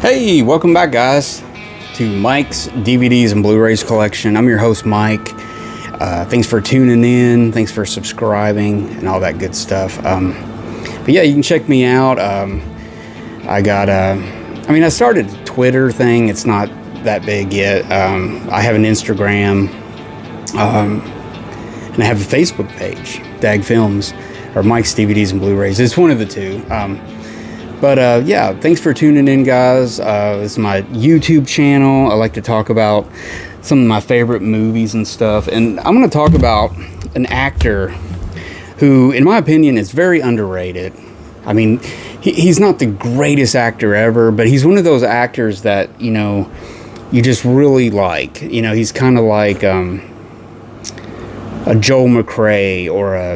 Hey, welcome back, guys, to Mike's DVDs and Blu-rays collection. I'm your host, Mike. Thanks for tuning in. Thanks for subscribing and all that good stuff. But yeah, you can check me out. I started a Twitter thing. It's not that big yet. I have an Instagram, and I have a Facebook page, Dag Films, or Mike's DVDs and Blu-rays. It's one of the two. But yeah, thanks for tuning in, guys. This is my YouTube channel. I like to talk about some of my favorite movies and stuff. And I'm going to talk about an actor who, in my opinion, is very underrated. I mean, he's not the greatest actor ever, but he's one of those actors that, you know, you just really like. You know, he's kind of like a Joel McCrea or I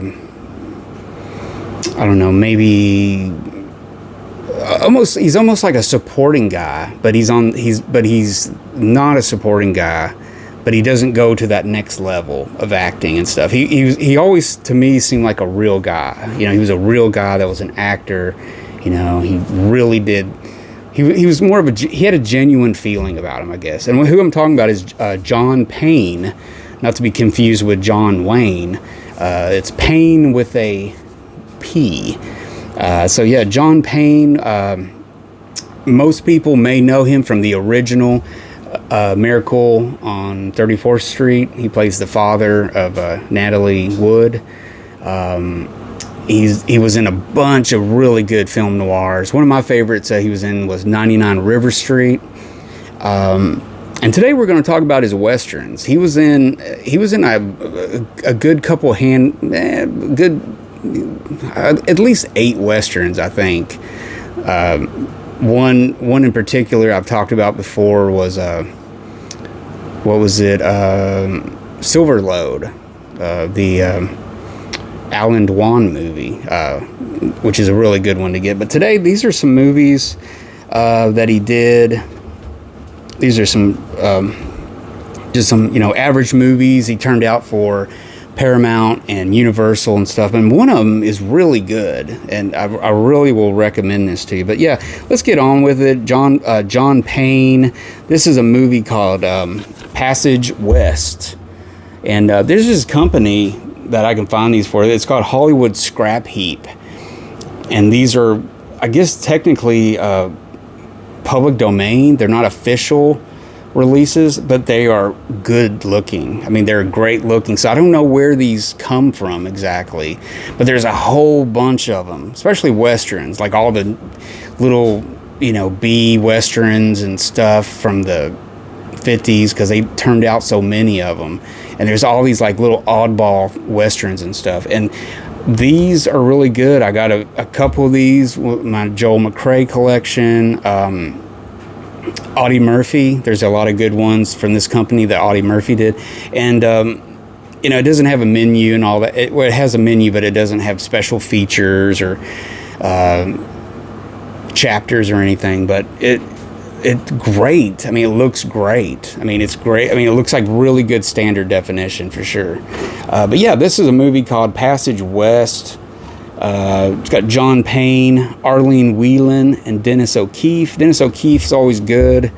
don't know, maybe... he's almost like a supporting guy, but he's not a supporting guy, but he doesn't go to that next level of acting and stuff. He always, to me, seemed like a real guy. You know, he was a real guy that was an actor. You know, he really did. He was more of he had a genuine feeling about him, I guess. And who I'm talking about is John Payne, not to be confused with John Wayne. It's Payne with a P. So yeah, John Payne, most people may know him from the original Miracle on 34th Street. He plays the father of Natalie Wood. He was in a bunch of really good film noirs. One of my favorites he was in was 99 River Street. And today we're going to talk about his westerns. He was in a good couple at least 8 westerns, I think. One in particular I've talked about before was what was it? Silver Load, the Alan Dwan movie, which is a really good one to get. But today, these are some movies that he did. These are some just some average movies he turned out for Paramount and Universal and stuff, and one of them is really good, and I really will recommend this to you. But yeah, let's get on with it. John Payne. This is a movie called Passage West, and there's this company that I can find these for. It's called Hollywood Scrap Heap, and these are, I guess, technically public domain. They're not official releases, but they are good looking. I mean, they're great looking. So I don't know where these come from exactly, but there's a whole bunch of them, especially westerns, like all the little, B westerns and stuff from the 50s, because they turned out so many of them. And there's all these like little oddball westerns and stuff. And these are really good. I got a couple of these, my Joel McCrea collection. Audie Murphy, there's a lot of good ones from this company that Audie Murphy did. And, it doesn't have a menu and all that. It has a menu, but it doesn't have special features or chapters or anything. But it's great. I mean, it looks great. I mean, it's great. I mean, it looks like really good standard definition for sure. But yeah, this is a movie called Passage West. It's got John Payne, Arlene Whelan, and Dennis O'Keefe. Dennis O'Keefe's always good.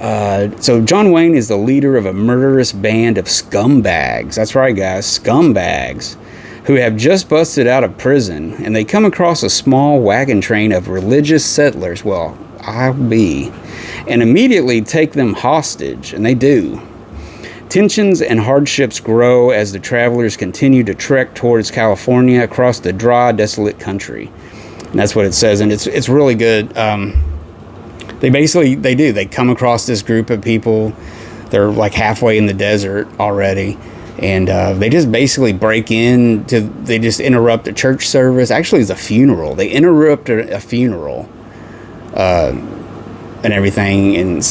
So John Wayne is the leader of a murderous band of scumbags. That's right, guys, scumbags, who have just busted out of prison, and they come across a small wagon train of religious settlers. Well, I'll be. And immediately take them hostage, and they do. Tensions and hardships grow as the travelers continue to trek towards California across the dry, desolate country. And that's what it says, and it's really good. They come across this group of people. They're like halfway in the desert already, and they just basically they just interrupt a church service. Actually, it's a funeral. They interrupt a funeral. And everything, and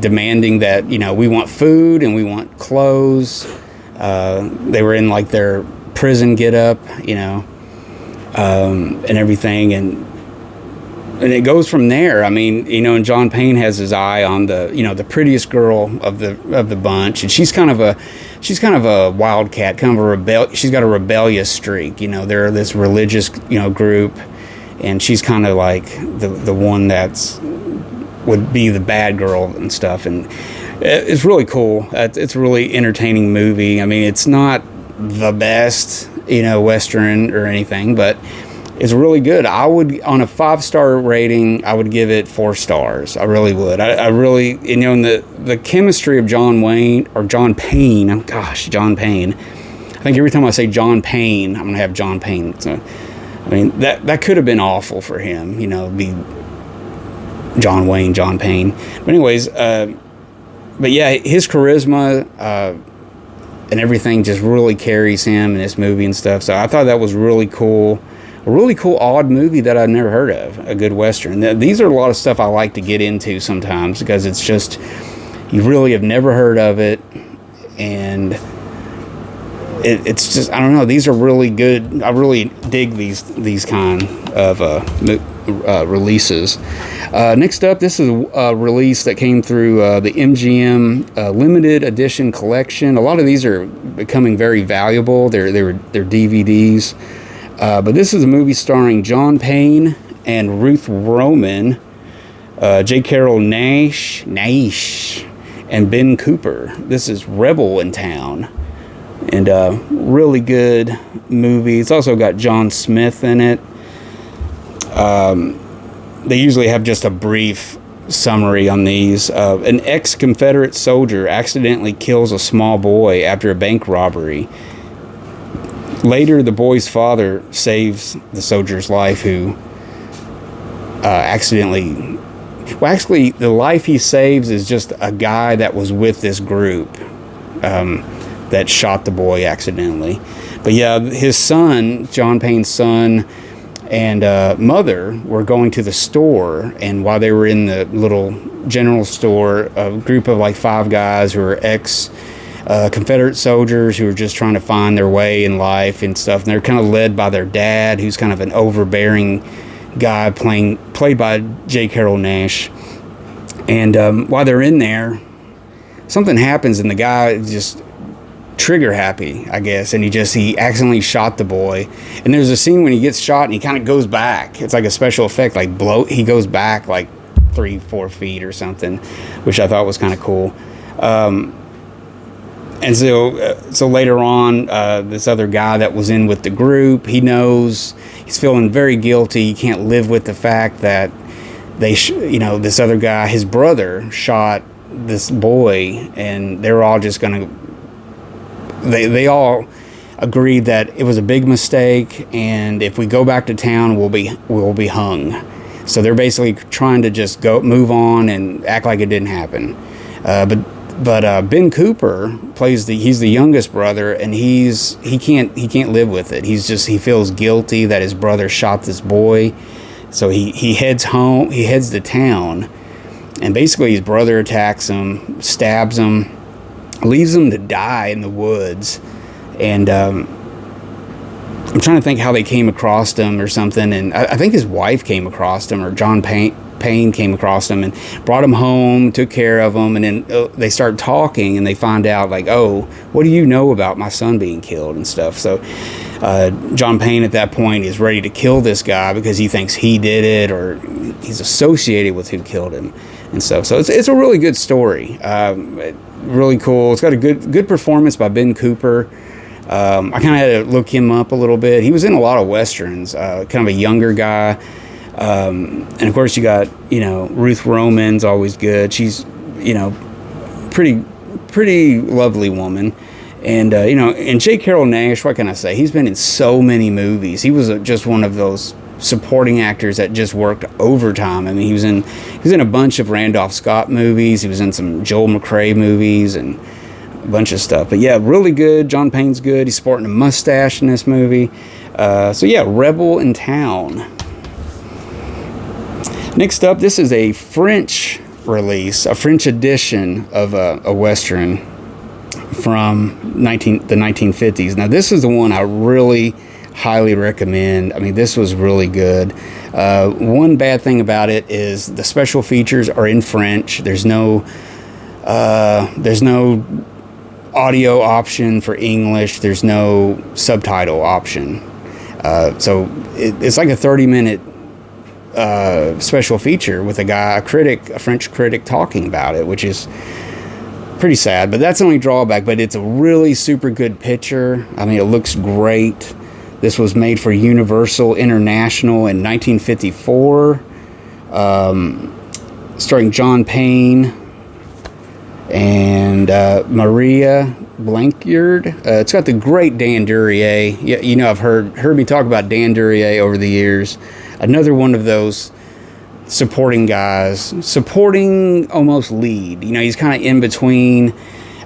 demanding that, we want food and we want clothes. They were in like their prison get-up, and everything, and it goes from there. I mean, and John Payne has his eye on the prettiest girl of the bunch, and she's kind of a wildcat, kind of she's got a rebellious streak. They're this religious group, and she's kind of like the one that's would be the bad girl and stuff, and it's really cool. It's a really entertaining movie. I mean, it's not the best, Western or anything, but it's really good. I would, on a 5-star rating, I would give it 4 stars. I really would. I really, in the chemistry of John Payne. John Payne. I think every time I say John Payne, I'm going to have John Payne. So, I mean, that could have been awful for him, be John Payne. But anyways, but yeah, his charisma and everything just really carries him in this movie and stuff. So I thought that was really cool. A really cool, odd movie that I've never heard of, a good Western. These are a lot of stuff I like to get into sometimes because it's just, you really have never heard of it, and it's just, I don't know, these are really good. I really dig these kind of releases. Next up, this is a release that came through the MGM limited edition collection. A lot of these are becoming very valuable. They're DVDs. But this is a movie starring John Payne and Ruth Roman, J. Carrol Naish, and Ben Cooper. This is Rebel in Town, and really good movie. It's also got John Smith in it. They usually have just a brief summary on these. An ex-Confederate soldier accidentally kills a small boy after a bank robbery. Later, the boy's father saves the soldier's life, who accidentally... Well, actually, the life he saves is just a guy that was with this group that shot the boy accidentally. But yeah, his son, John Payne's son, and mother were going to the store, and while they were in the little general store, a group of like 5 guys who were Confederate soldiers who were just trying to find their way in life and stuff. And they're kind of led by their dad, who's kind of an overbearing guy played by J. Carrol Naish. And while they're in there, something happens, and the guy is just trigger happy, I guess, and he accidentally shot the boy. And there's a scene when he gets shot and he kind of goes back. It's like a special effect, he goes back like 3-4 feet or something, which I thought was kind of cool. And so later on, this other guy that was in with the group, he's feeling very guilty. He can't live with the fact that this other guy, his brother, shot this boy, and they're all just gonna. They all agreed that it was a big mistake, and if we go back to town, we'll be hung. So they're basically trying to just move on and act like it didn't happen. But Ben Cooper he's the youngest brother, and he can't live with it. He feels guilty that his brother shot this boy. So he heads home, he heads to town, and basically his brother attacks him, stabs him, leaves him to die in the woods. And I'm trying to think how they came across him or something, and I think his wife came across him, or John Payne came across him and brought him home, took care of him, and then they start talking, and they find out like, oh, what do you know about my son being killed and stuff. So John Payne at that point is ready to kill this guy because he thinks he did it, or he's associated with who killed him and stuff. So it's a really good story, really cool. It's got a good performance by Ben Cooper. I kind of had to look him up a little bit. He was in a lot of Westerns, kind of a younger guy. And of course you got, Ruth Roman's always good. She's, pretty lovely woman. And, and J. Carrol Naish, what can I say? He's been in so many movies. He was just one of those supporting actors that just worked overtime. I mean, he was in a bunch of Randolph Scott movies. He was in some Joel McCrea movies and a bunch of stuff. But yeah, really good. John Payne's good. He's sporting a mustache in this movie. So yeah, Rebel in Town. Next up, this is a French release, a French edition of a Western from the 1950s. Now, this is the one I really highly recommend. I mean, this was really good. One bad thing about it is the special features are in French. There's no audio option for English. There's no subtitle option. So it's like a 30-minute special feature with a French critic talking about it, which is pretty sad, but that's the only drawback. But it's a really super good picture. I mean, it looks great. This was made for Universal International in 1954, starring John Payne and Maria Blanchard. It's got the great Dan Duryea. You know, I've heard me talk about Dan Duryea over the years. Another one of those supporting guys, supporting almost lead. You know, he's kind of in between.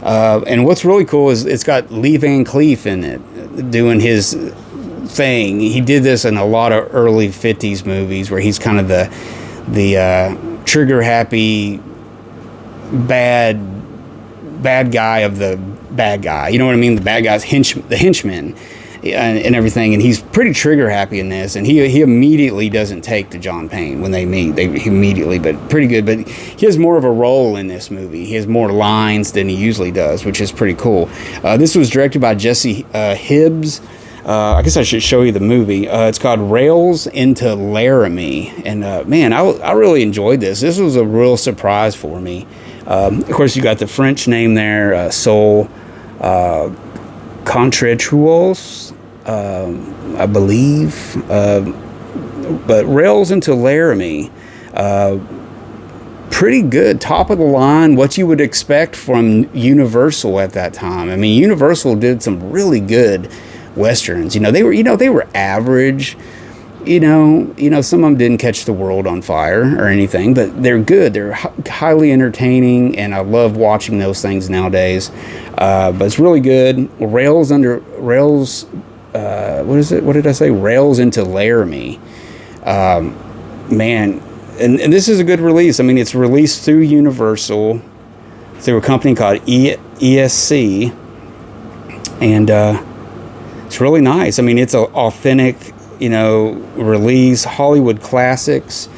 And what's really cool is it's got Lee Van Cleef in it, doing his thing. He did this in a lot of early 50s movies where he's kind of the trigger happy bad guy of the bad guy. You know what I mean? The bad guy's the henchman and everything. And he's pretty trigger happy in this. And he immediately doesn't take to John Payne when they meet. He immediately, but pretty good. But he has more of a role in this movie. He has more lines than he usually does, which is pretty cool. This was directed by Jesse Hibbs. I guess I should show you the movie. It's called Rails into Laramie. And man, I really enjoyed this. This was a real surprise for me. Of course, you got the French name there, Sol Contretuos, I believe. But Rails into Laramie, pretty good, top of the line, what you would expect from Universal at that time. I mean, Universal did some really good Westerns. They were average. Some of them didn't catch the world on fire or anything, but they're good. They're highly entertaining, and I love watching those things nowadays. But it's really good. Rails, what is it? What did I say? Rails into Laramie. Man, and this is a good release. I mean, it's released through Universal, through a company called ESC, and it's really nice. I mean, it's an authentic, release, Hollywood classics.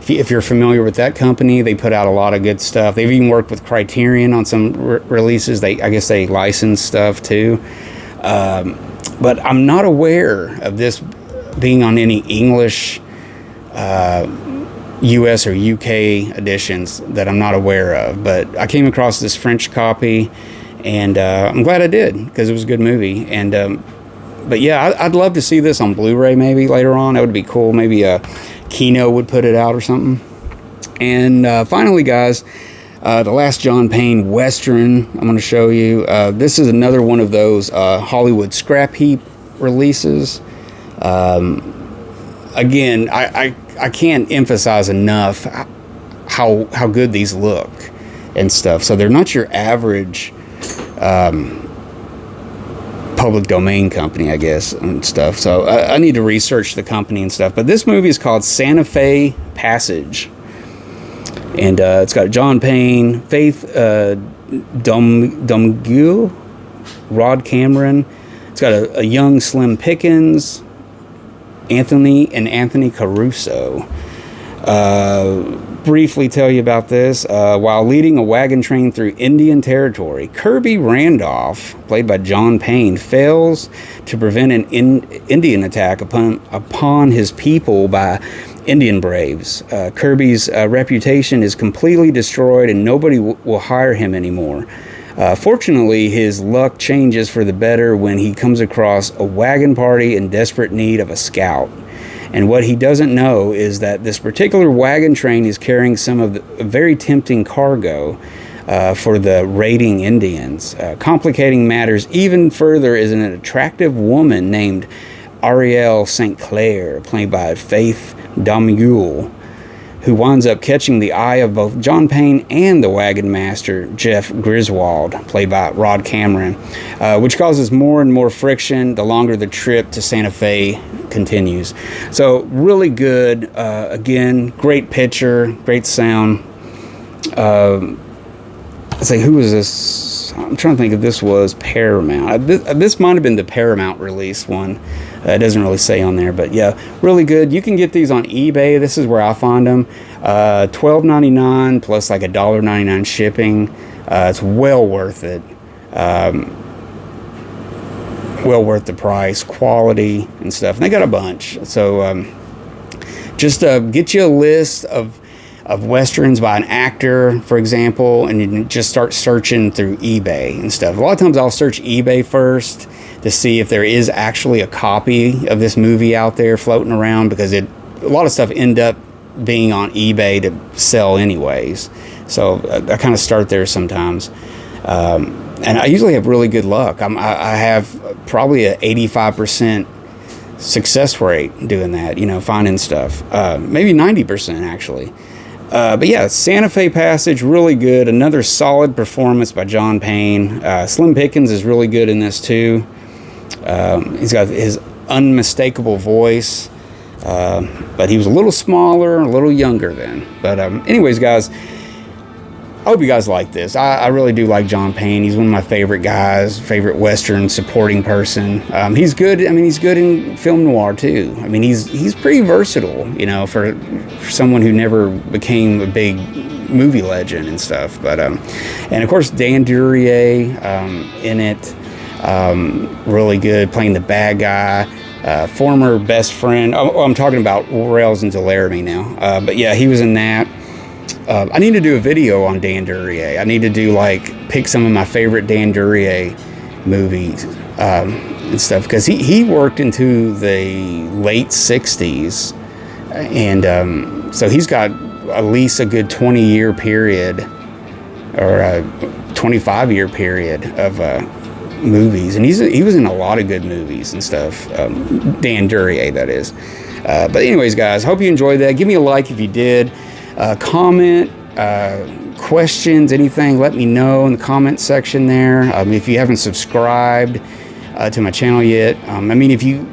If you're familiar with that company, they put out a lot of good stuff. They've even worked with Criterion on some releases. I guess they license stuff too. But I'm not aware of this being on any English, US or UK editions that I'm not aware of. But I came across this French copy, and I'm glad I did, because it was a good movie. And but yeah, I'd love to see this on Blu-ray maybe later on. That would be cool. Maybe Kino would put it out or something. And finally, guys, the last John Payne Western I'm going to show you. This is another one of those Hollywood scrap heap releases. Again, I can't emphasize enough how good these look and stuff. So they're not your average public domain company, I guess, and stuff. So I need to research the company and stuff. But this movie is called Santa Fe Passage. And it's got John Payne, Faith Domgue, Rod Cameron. It's got a young Slim Pickens, Anthony Caruso. Briefly tell you about this. While leading a wagon train through Indian territory, Kirby Randolph, played by John Payne, fails to prevent an Indian attack upon his people by Indian braves. Kirby's reputation is completely destroyed, and nobody will hire him anymore. Fortunately, his luck changes for the better when he comes across a wagon party in desperate need of a scout. And what he doesn't know is that this particular wagon train is carrying some of the very tempting cargo for the raiding Indians. Complicating matters even further is an attractive woman named Arielle St. Clair, played by Faith Domule, who winds up catching the eye of both John Payne and the wagon master, Jeff Griswold, played by Rod Cameron, which causes more and more friction the longer the trip to Santa Fe continues. So really good. Again, great picture, great sound. Let's say, who was this? I'm trying to think if this was Paramount. This might have been the Paramount release one. It doesn't really say on there, but yeah, really good. You can get these on eBay. This is where I find them. $12.99 plus like $1.99 shipping. It's well worth it. Well worth the price, quality and stuff. And they got a bunch. So just get you a list of westerns by an actor, for example, and you just start searching through eBay and stuff. A lot of times I'll search eBay first to see if there is actually a copy of this movie out there floating around, because a lot of stuff end up being on eBay to sell anyways. So I kind of start there sometimes. And I usually have really good luck. I have probably an 85% success rate doing that, finding stuff. Maybe 90% actually. But yeah, Santa Fe Passage, really good. Another solid performance by John Payne. Slim Pickens is really good in this too. He's got his unmistakable voice. But he was a little smaller, a little younger then. But anyways, guys, I hope you guys like this. I really do like John Payne. He's one of my favorite guys, favorite Western supporting person. He's good. I mean, he's good in film noir too. I mean, he's pretty versatile, for someone who never became a big movie legend and stuff. But and of course Dan Duryea in it, really good, playing the bad guy. Former best friend. Oh, I'm talking about Rails and Laramie now. But yeah, he was in that. I need to do a video on Dan Duryea. I need to pick some of my favorite Dan Duryea movies and stuff, because he worked into the late 60s, and so he's got at least a good 20-year period or a 25-year period of movies, and he was in a lot of good movies and stuff. Dan Duryea, that is. But anyways, guys, hope you enjoyed that. Give me a like if you did. Comment, questions, anything, let me know in the comment section there. If you haven't subscribed to my channel yet, if you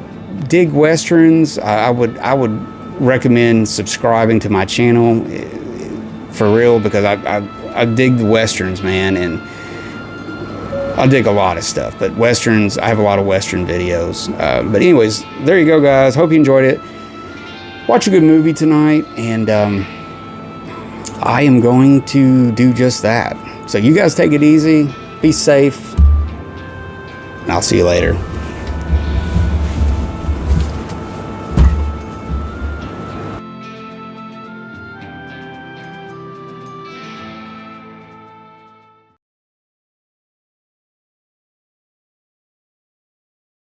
dig westerns, I would recommend subscribing to my channel for real, because I dig the westerns, man, and I dig a lot of stuff, but westerns, I have a lot of western videos. But anyways, there you go, guys. Hope you enjoyed it. Watch a good movie tonight, and I am going to do just that. So you guys take it easy, be safe, and I'll see you later.